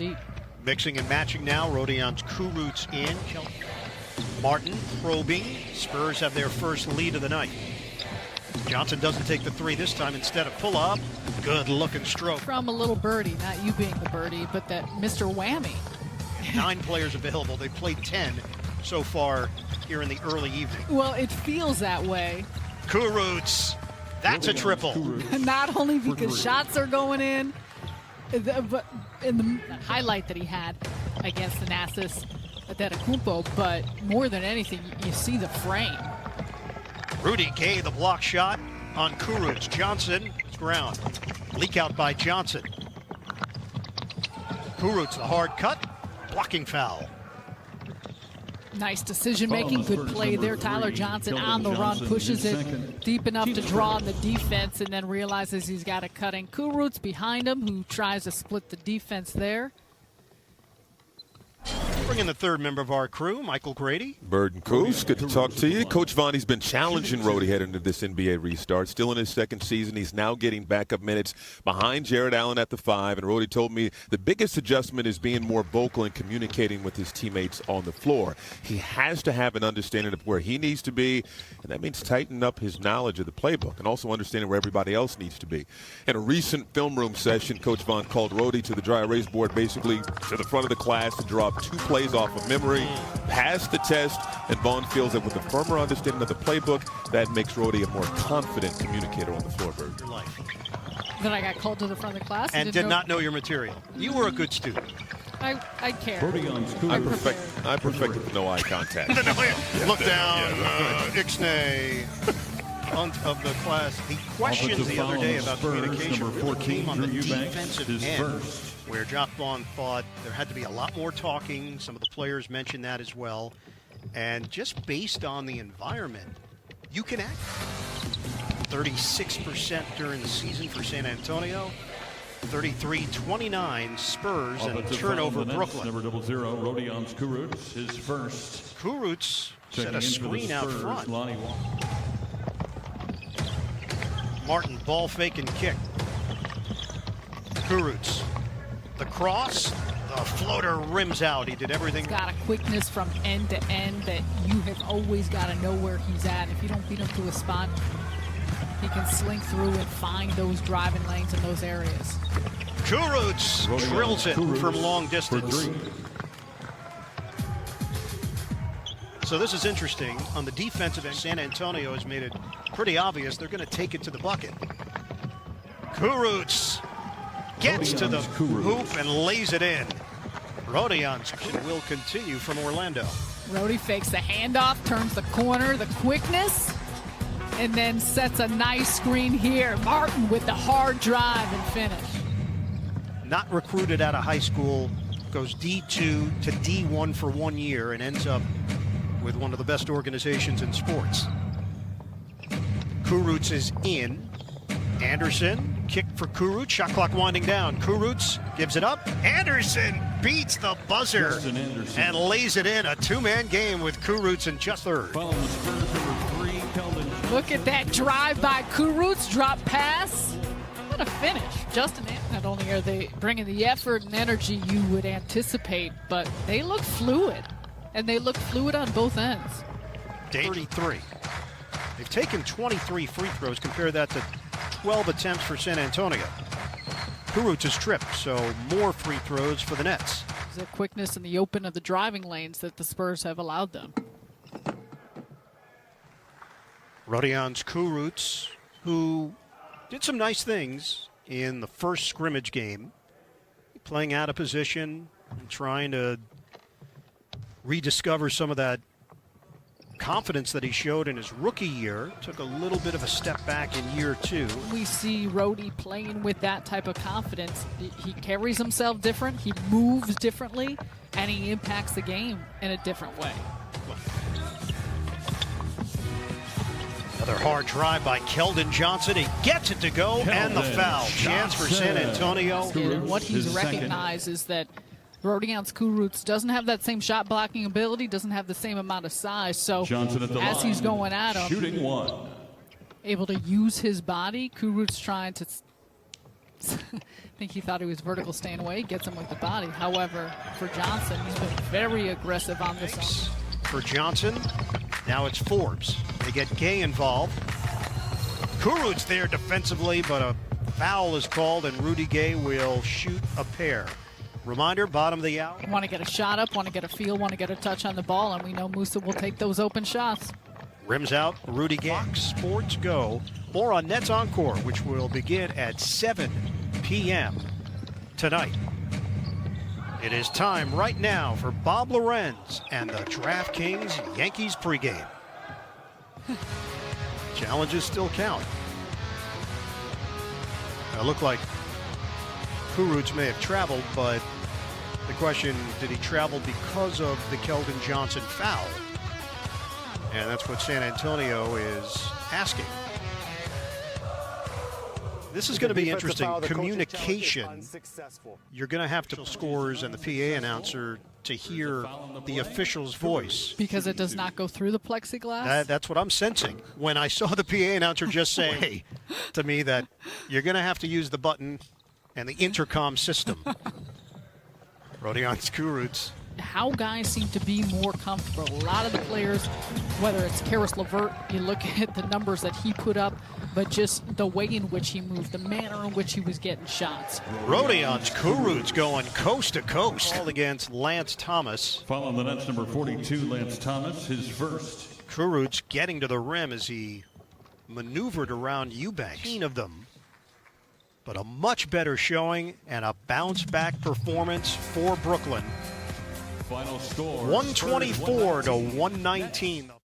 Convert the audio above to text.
deep. Mixing and matching now. Rodions Kurucs in. Martin probing. Spurs have their first lead of the night. Johnson doesn't take the three this time. Instead of pull up. Good looking stroke. From a little birdie, not you being the birdie, but that Mr. Whammy. 9 players available. They played 10 so far here in the early evening. Well, it feels that way. Kurucs. That's a triple. Not only because shots are going in, but in the highlight that he had against the Nasus Antetokounmpo, but more than anything, you see the frame. Rudy Gay, the block shot on Kurucs. Johnson, it's ground. Leak out by Johnson. Kurucs, the hard cut, blocking foul. Nice decision-making, good play there. Tyler Johnson on the run, pushes it deep enough to draw on the defense and then realizes he's got a cutting Kurucs behind him who tries to split the defense there. Bring in the third member of our crew, Michael Grady. Bird and Coos, good to talk to you. Coach Vonnie's been challenging Rody heading into this NBA restart. Still in his second season. He's now getting backup minutes behind Jared Allen at the 5. And Rody told me the biggest adjustment is being more vocal and communicating with his teammates on the floor. He has to have an understanding of where he needs to be, and that means tightening up his knowledge of the playbook and also understanding where everybody else needs to be. In a recent film room session, Coach Von called Rody to the dry erase board, basically to the front of the class, to draw up 2 plays off of memory, pass the test, and Vaughn feels that with a firmer understanding of the playbook, that makes Rody a more confident communicator on the floor, Bird. Your life. Then I got called to the front of the class. And did not know your material. You were a good student. I care. I perfected the no eye contact. Look down, Ixnay of the class. The questions the other day about communication really came on the defensive end, where Jock Vaughn thought there had to be a lot more talking. Some of the players mentioned that as well. And just based on the environment, you can act. 36% during the season for San Antonio. 33-29 Spurs and turnover Brooklyn. Number 00, Rodions Kurucs, his first. Kurucs set a screen out front. Martin, ball fake and kick. Kurucs, the cross, the floater rims out. He did everything. He's got a quickness from end to end that you have always got to know where he's at. If you don't beat him to a spot, he can slink through and find those driving lanes in those areas. Kurucs drills it from long distance. So this is interesting. On the defensive end, San Antonio has made it pretty obvious they're going to take it to the bucket. Kurucs gets to the hoop and lays it in. Rodions will continue from Orlando. Rody fakes the handoff, turns the corner, the quickness, and then sets a nice screen here. Martin with the hard drive and finish. Not recruited out of high school, goes D2 to D1 for 1 year and ends up with one of the best organizations in sports. Kurucs is in. Anderson, kick for Kurucs, shot clock winding down. Kurucs gives it up. Anderson beats the buzzer and lays it in. A 2-man game with Kurucs and just third. Look at that drive by Kurucs, drop pass. What a finish. Justin, not only are they bringing the effort and energy you would anticipate, but they look fluid. And they look fluid on both ends. 33. They've taken 23 free throws. Compare that to 12 attempts for San Antonio. Kurucs has tripped, so more free throws for the Nets. The quickness and the open of the driving lanes that the Spurs have allowed them. Rodions Kurucs, who did some nice things in the first scrimmage game, playing out of position and trying to rediscover some of that confidence that he showed in his rookie year. Took a little bit of a step back in year 2. We see Rody playing with that type of confidence. He carries himself different, he moves differently, and he impacts the game in a different way. Another hard drive by Keldon Johnson. He gets it to go, and the foul. Chance for San Antonio. And what he's recognized is that Rodions Kurucs doesn't have that same shot blocking ability, doesn't have the same amount of size. So as he's going at him, able to use his body, Kurucs trying to I think he thought he was vertical staying away. Gets him with the body. However, for Johnson, he's been very aggressive on this one. For Johnson, now it's Forbes. They get Gay involved. Kurucs there defensively, but a foul is called, and Rudy Gay will shoot a pair. Reminder, bottom of the hour. Want to get a shot up, want to get a feel, want to get a touch on the ball, and we know Musa will take those open shots. Rims out, Rudy Gay. Fox Sports Go. More on Nets Encore, which will begin at 7 p.m. tonight. It is time right now for Bob Lorenz and the DraftKings Yankees pregame. Challenges still count. It looked like Kurucs may have traveled, but the question, did he travel because of the Keldon Johnson foul? And that's what San Antonio is asking. This is going to be interesting. Communication. You're going to have to scores and the PA announcer to hear the official's voice. Because it does not go through the plexiglass? That's what I'm sensing. When I saw the PA announcer just say to me that you're going to have to use the button and the intercom system. Rodions Kurucs. How guys seem to be more comfortable. A lot of the players, whether it's Karis LeVert, you look at the numbers that he put up, but just the way in which he moved, the manner in which he was getting shots. Rodions Kurucs going coast to coast. All against Lance Thomas. Following the Nets, number 42, Lance Thomas, his first. Kurucs getting to the rim as he maneuvered around Eubanks. 15 of them. But a much better showing and a bounce-back performance for Brooklyn. Final score 124 to 119.